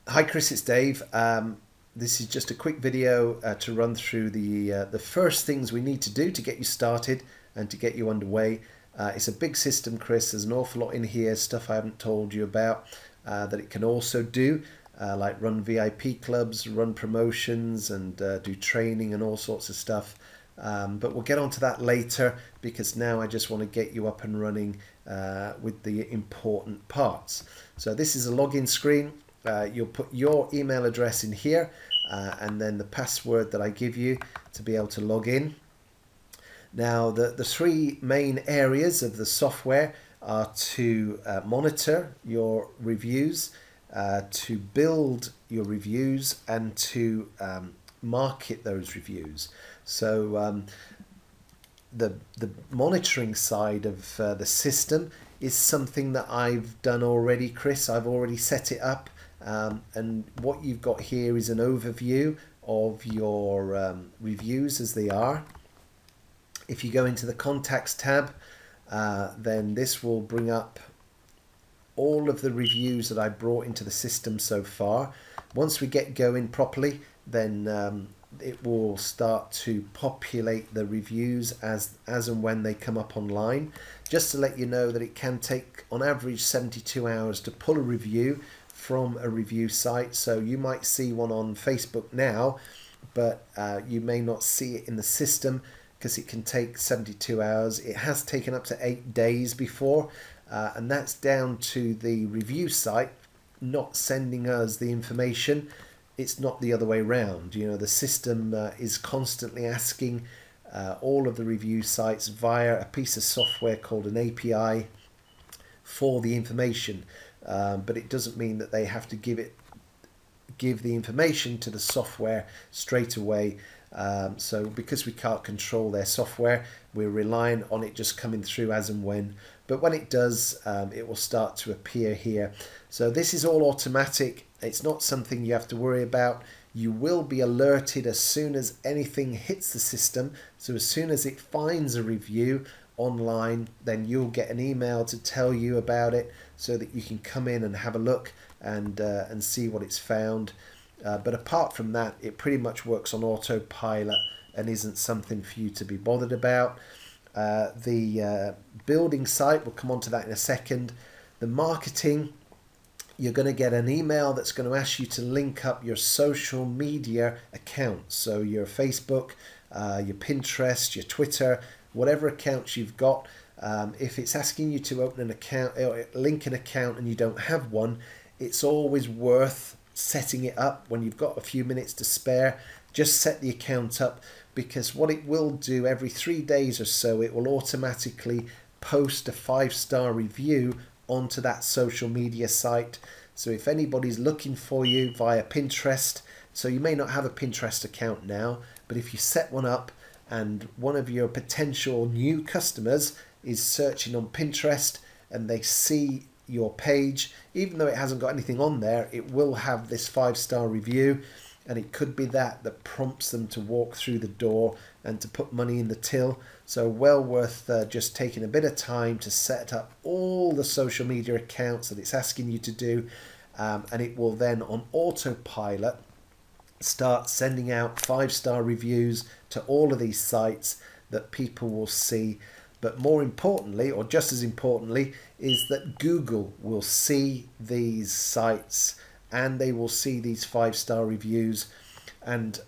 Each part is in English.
Hi Chris, it's Dave. This is just a quick video to run through the first things we need to do to get you started and to get you underway. It's a big system, Chris. There's an awful lot in here, stuff I haven't told you about that it can also do, like run VIP clubs, run promotions, and do training and all sorts of stuff. But we'll get onto that later because now I just want to get you up and running with the important parts. So this is a login screen. You'll put your email address in here and then the password that I give you to be able to log in. Now the three main areas of the software are to monitor your reviews, to build your reviews, and to market those reviews. So the monitoring side of the system is something that I've done already, Chris. I've already set it up. And what you've got here is an overview of your reviews as they are. If you go into the contacts tab, then this will bring up all of the reviews that I brought into the system so far. Once we get going properly, then it will start to populate the reviews as and when they come up online. Just to let you know that it can take on average 72 hours to pull a review from a review site. So you might see one on Facebook now, but you may not see it in the system because it can take 72 hours. It has taken up to 8 days before, and that's down to the review site not sending us the information. It's not the other way around. You know, the system is constantly asking all of the review sites via a piece of software called an API for the information. But it doesn't mean that they have to give the information to the software straight away. So because we can't control their software, we're relying on it just coming through as and when. But when it does, it will start to appear here. So this is all automatic. It's not something you have to worry about. You will be alerted as soon as anything hits the system. So as soon as it finds a review online, then you'll get an email to tell you about it so that you can come in and have a look and see what it's found. But apart from that, it pretty much works on autopilot and isn't something for you to be bothered about. The building site, we'll come on to that in a second. The marketing, you're going to get an email that's going to ask you to link up your social media accounts. So your Facebook, your Pinterest, your Twitter, whatever accounts you've got. If it's asking you to open an account or link an account and you don't have one, it's always worth setting it up when you've got a few minutes to spare. Just set the account up, because what it will do every 3 days or so, it will automatically post a 5-star review onto that social media site. So if anybody's looking for you via Pinterest, so you may not have a Pinterest account now, but if you set one up and one of your potential new customers is searching on Pinterest and they see your page, even though it hasn't got anything on there, it will have this 5-star review, and it could be that prompts them to walk through the door and to put money in the till. So well worth just taking a bit of time to set up all the social media accounts that it's asking you to do, and it will then on autopilot start sending out 5-star reviews to all of these sites that people will see. But more importantly, or just as importantly, is that Google will see these sites and they will see these 5-star reviews. And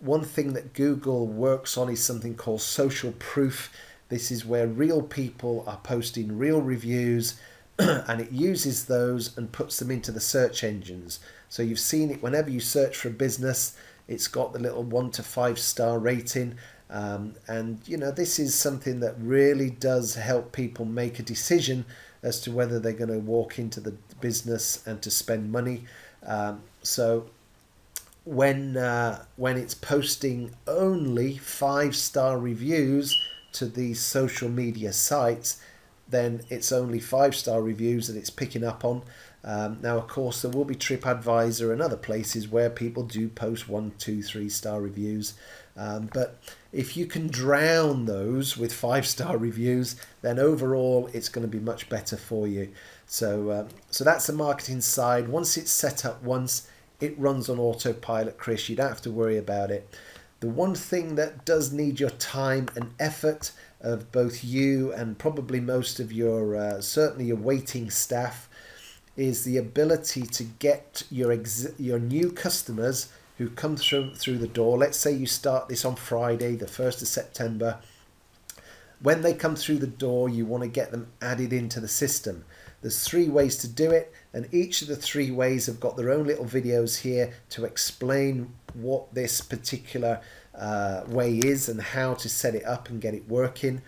one thing that Google works on is something called social proof. This is where real people are posting real reviews and it uses those and puts them into the search engines. So you've seen it whenever you search for a business, it's got the little 1 to 5-star rating. And you know, this is something that really does help people make a decision as to whether they're going to walk into the business and to spend money. So when it's posting only 5-star reviews to these social media sites, then it's only 5-star reviews that it's picking up on. Now, of course, there will be TripAdvisor and other places where people do post 1, 2, 3-star reviews. But if you can drown those with 5-star reviews, then overall it's going to be much better for you. So that's the marketing side. Once it's set up once, it runs on autopilot, Chris. You don't have to worry about it. The one thing that does need your time and effort of both you and probably most of your, certainly your waiting staff, is the ability to get your new customers who come through the door. Let's say you start this on Friday, the 1st of September. When they come through the door, you want to get them added into the system. There's 3 ways to do it, and each of the 3 ways have got their own little videos here to explain what this particular way is and how to set it up and get it working.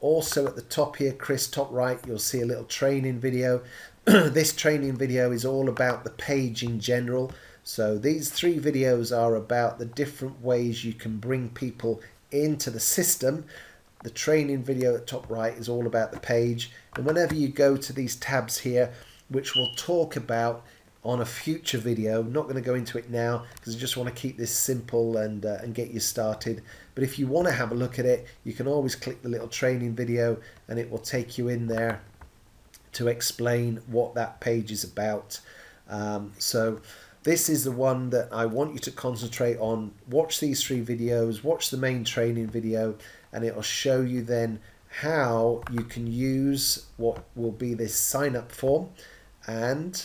Also at the top here, Chris, top right, you'll see a little training video. This training video is all about the page in general. So these 3 videos are about the different ways you can bring people into the system. The training video at top right is all about the page. And whenever you go to these tabs here, which we'll talk about on a future video, I'm not going to go into it now because I just want to keep this simple and get you started. But if you want to have a look at it, you can always click the little training video and it will take you in there to explain what that page is about. So this is the one that I want you to concentrate on. Watch these 3 videos, watch the main training video, and it will show you then how you can use what will be this sign up form. And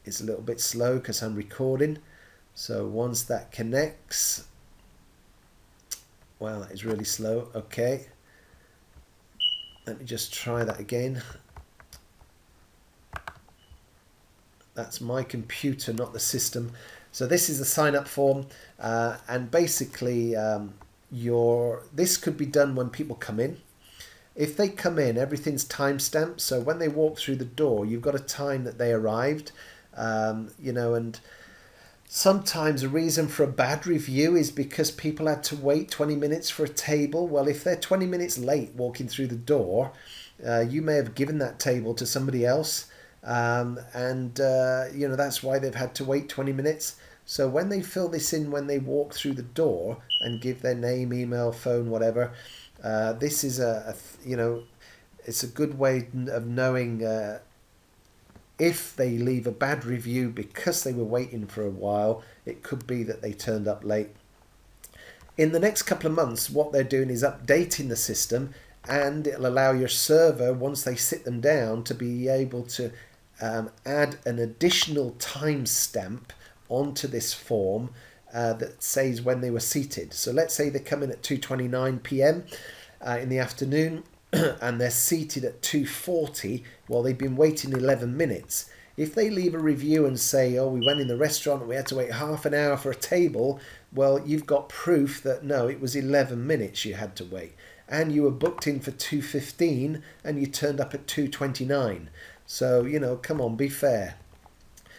it's a little bit slow because I'm recording. So once that connects, well, that is really slow. Okay, let me just try that again. That's my computer, not the system. So this is the sign up form, and basically this could be done when people come in. If they come in, everything's timestamped, so when they walk through the door, you've got a time that they arrived, you know, and sometimes a reason for a bad review is because people had to wait 20 minutes for a table. Well, if they're 20 minutes late walking through the door, you may have given that table to somebody else, and you know, that's why they've had to wait 20 minutes. So when they fill this in when they walk through the door and give their name, email, phone, whatever, this is you know, it's a good way of knowing if they leave a bad review because they were waiting for a while. It could be that they turned up late. In the next couple of months, what they're doing is updating the system, and it'll allow your server, once they sit them down, to be able to add an additional timestamp onto this form that says when they were seated. So let's say they come in at 2:29 p.m. In the afternoon and they're seated at 2:40. Well, they've been waiting 11 minutes. If they leave a review and say, oh, we went in the restaurant and we had to wait half an hour for a table, well, you've got proof that no, it was 11 minutes you had to wait. And you were booked in for 2:15 and you turned up at 2:29. So, you know, come on, be fair.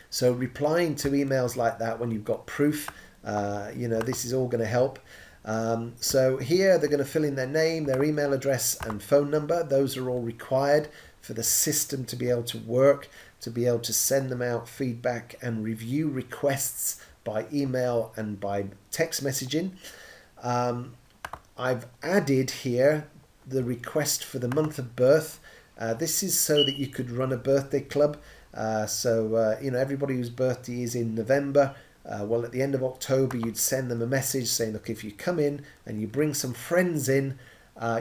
So replying to emails like that when you've got proof, you know, this is all going to help. So here they're going to fill in their name, their email address and phone number. Those are all required for the system to be able to work, to be able to send them out feedback and review requests by email and by text messaging. I've added here the request for the month of birth. This is so that you could run a birthday club. You know, everybody whose birthday is in November, well, at the end of October, you'd send them a message saying, look, if you come in and you bring some friends in,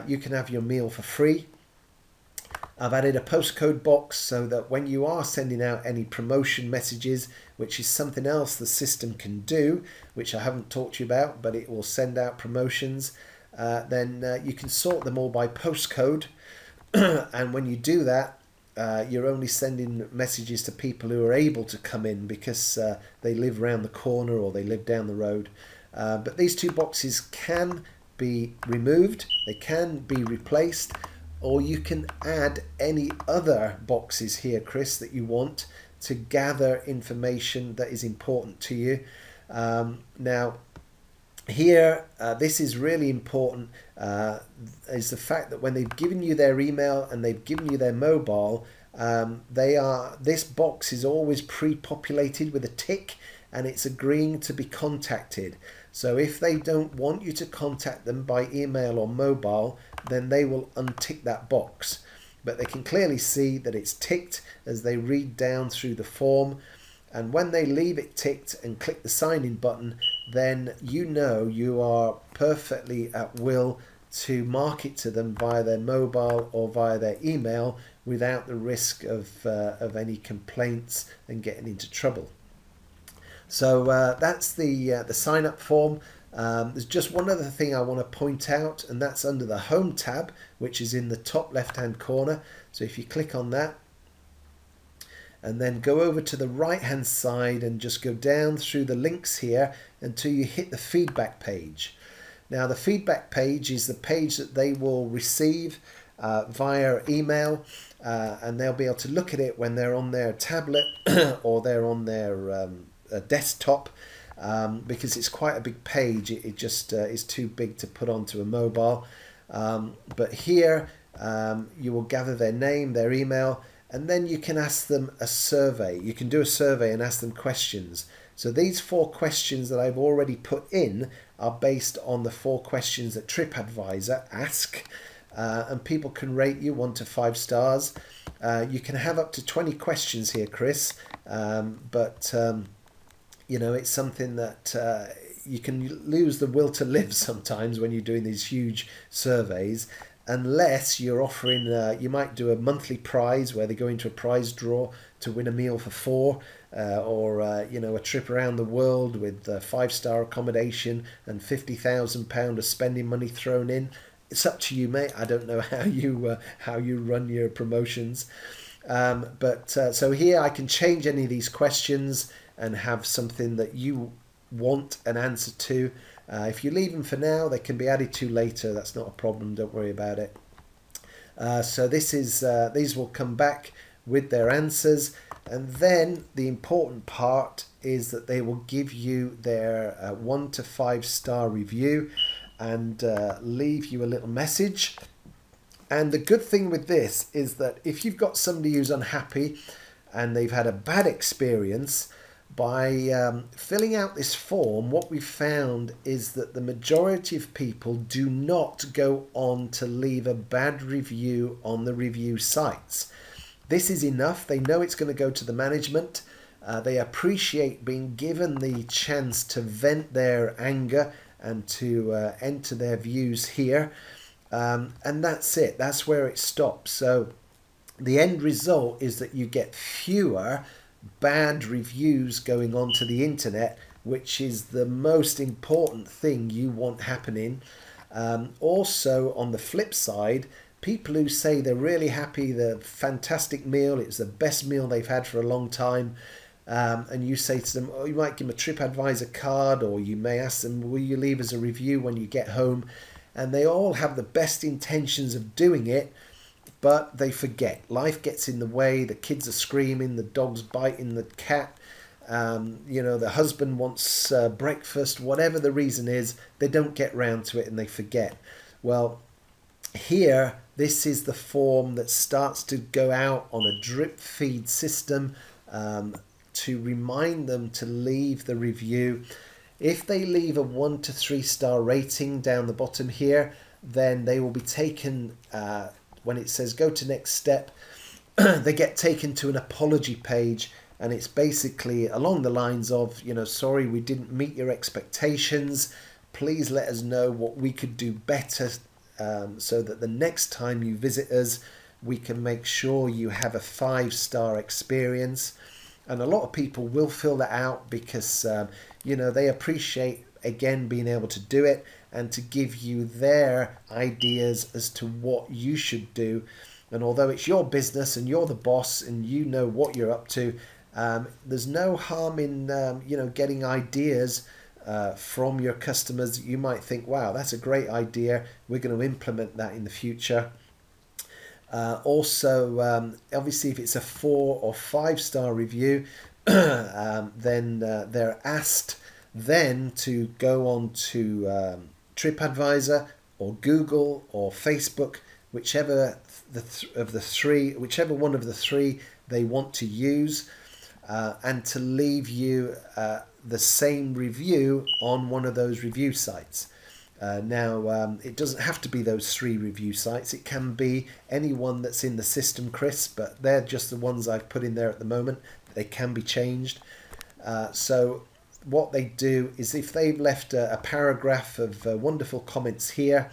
you can have your meal for free. I've added a postcode box so that when you are sending out any promotion messages, which is something else the system can do, which I haven't talked to you about, but it will send out promotions, then you can sort them all by postcode. And when you do that, you're only sending messages to people who are able to come in because they live around the corner or they live down the road. But these 2 boxes can be removed, they can be replaced, or you can add any other boxes here, Chris, that you want to gather information that is important to you. Now, here, this is really important, is the fact that when they've given you their email and they've given you their mobile, this box is always pre-populated with a tick and it's agreeing to be contacted. So if they don't want you to contact them by email or mobile, then they will untick that box. But they can clearly see that it's ticked as they read down through the form. And when they leave it ticked and click the sign in button, then you know you are perfectly at will to market to them via their mobile or via their email without the risk of any complaints and getting into trouble. So that's the sign up form. There's just one other thing I want to point out, and that's under the Home tab, which is in the top left hand corner. So if you click on that and then go over to the right hand side and just go down through the links here until you hit the feedback page. Now the feedback page is the page that they will receive via email, and they'll be able to look at it when they're on their tablet or they're on their desktop, because it's quite a big page. It just is too big to put onto a mobile. But here you will gather their name, their email, and then you can ask them a survey. You can do a survey and ask them questions. So these 4 questions that I've already put in are based on the 4 questions that TripAdvisor ask, and people can rate you 1 to 5 stars. You can have up to 20 questions here, Chris, but you know, it's something that you can lose the will to live sometimes when you're doing these huge surveys, unless you're offering, you might do a monthly prize where they go into a prize draw to win a meal for 4, or you know, a trip around the world with 5-star accommodation and £50,000 of spending money thrown in. It's up to you, mate. I don't know how you run your promotions, but so here I can change any of these questions and have something that you want an answer to. If you leave them for now, they can be added to later. That's not a problem. Don't worry about it. So this is these will come back with their answers, and then the important part is that they will give you their 1 to 5 star review and leave you a little message. And the good thing with this is that if you've got somebody who's unhappy and they've had a bad experience, by filling out this form, what we've found is that the majority of people do not go on to leave a bad review on the review sites. This is enough. They know it's going to go to the management. They appreciate being given the chance to vent their anger and to enter their views here. And that's it. That's where it stops. So the end result is that you get fewer bad reviews going onto the internet, which is the most important thing you want happening. Also, on the flip side, people who say they're really happy, the fantastic meal, it's the best meal they've had for a long time, and you say to them, oh, you might give them a TripAdvisor card, or you may ask them, will you leave us a review when you get home? And they all have the best intentions of doing it, but they forget. Life gets in the way. The kids are screaming, the dog's biting the cat, you know, the husband wants breakfast, whatever the reason is, they don't get round to it and they forget. Well, here, this is the form that starts to go out on a drip feed system to remind them to leave the review. If they leave a 1 to 3 star rating down the bottom here, then they will be taken, when it says go to next step, they get taken to an apology page, and it's basically along the lines of, you know, sorry, we didn't meet your expectations. Please let us know what we could do better, so that the next time you visit us, we can make sure you have a 5-star experience. And a lot of people will fill that out because, you know, they appreciate, again, being able to do it and to give you their ideas as to what you should do. And although it's your business and you're the boss and you know what you're up to, there's no harm in, you know, getting ideas from your customers. You might think, wow, that's a great idea. We're going to implement that in the future. Also, obviously, if it's a 4 or 5-star review, then they're asked then to go on to TripAdvisor or Google or Facebook, whichever whichever one of the 3 they want to use, and to leave you the same review on one of those review sites. Now, it doesn't have to be those 3 review sites. It can be any one that's in the system, Chris, but they're just the ones I've put in there at the moment. They can be changed. So what they do is if they've left a paragraph of wonderful comments here,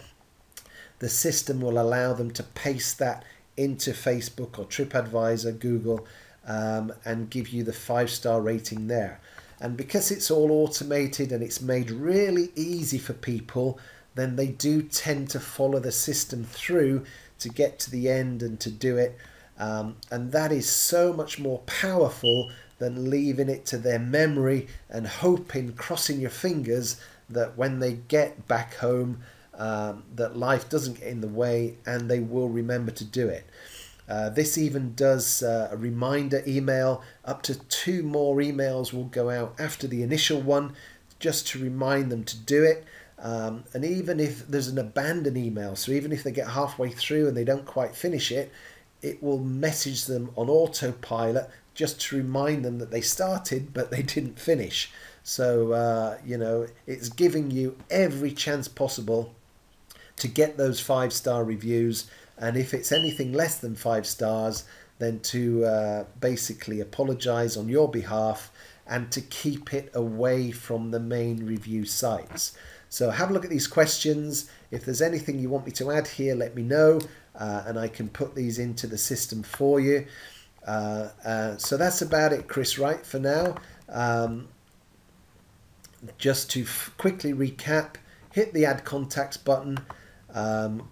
the system will allow them to paste that into Facebook or TripAdvisor, Google, and give you the 5-star rating there. And because it's all automated and it's made really easy for people, then they do tend to follow the system through to get to the end and to do it. And that is so much more powerful than leaving it to their memory and hoping, crossing your fingers, that when they get back home, that life doesn't get in the way and they will remember to do it. This even does a reminder email. Up to 2 more emails will go out after the initial one just to remind them to do it. And even if there's an abandoned email, so even if they get halfway through and they don't quite finish it, it will message them on autopilot just to remind them that they started but they didn't finish. So, you know, it's giving you every chance possible to get those 5-star reviews. And if it's anything less than 5 stars, then to basically apologize on your behalf and to keep it away from the main review sites. So have a look at these questions. If there's anything you want me to add here, let me know, and I can put these into the system for you. So that's about it, Chris, right, for now. Just to quickly recap, hit the Add Contacts button,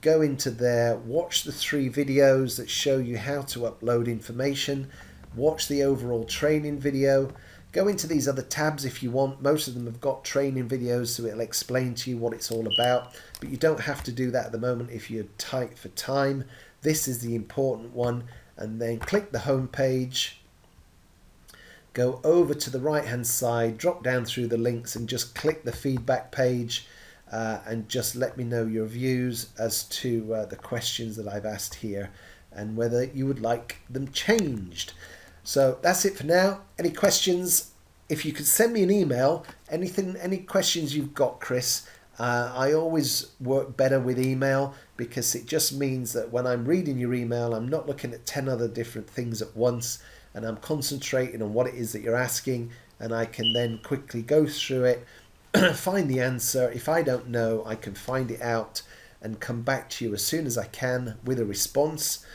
go into there, watch the 3 videos that show you how to upload information, watch the overall training video, go into these other tabs if you want. Most of them have got training videos, so it'll explain to you what it's all about, but you don't have to do that at the moment if you're tight for time. This is the important one, and then click the home page, go over to the right hand side, drop down through the links and just click the feedback page, and just let me know your views as to the questions that I've asked here and whether you would like them changed. So that's it for now. Any questions? If you could send me an email, any questions you've got, Chris. I always work better with email because it just means that when I'm reading your email, I'm not looking at 10 other different things at once, and I'm concentrating on what it is that you're asking, and I can then quickly go through it, find the answer. If I don't know, I can find it out and come back to you as soon as I can with a response.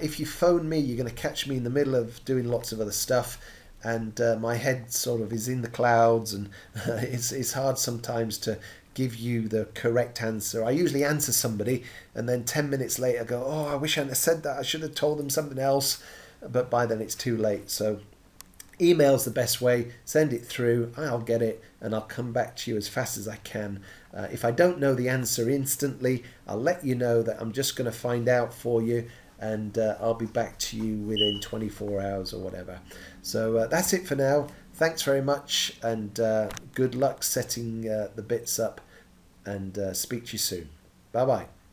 If you phone me, you're going to catch me in the middle of doing lots of other stuff, and my head sort of is in the clouds, and it's hard sometimes to give you the correct answer. I usually answer somebody and then 10 minutes later go, oh, I wish I hadn't said that, I should have told them something else, but by then it's too late. So email's the best way. Send it through, I'll get it, and I'll come back to you as fast as I can. If I don't know the answer instantly, I'll let you know that I'm just going to find out for you, and I'll be back to you within 24 hours or whatever. So that's it for now. Thanks very much, and good luck setting the bits up, and speak to you soon. Bye bye.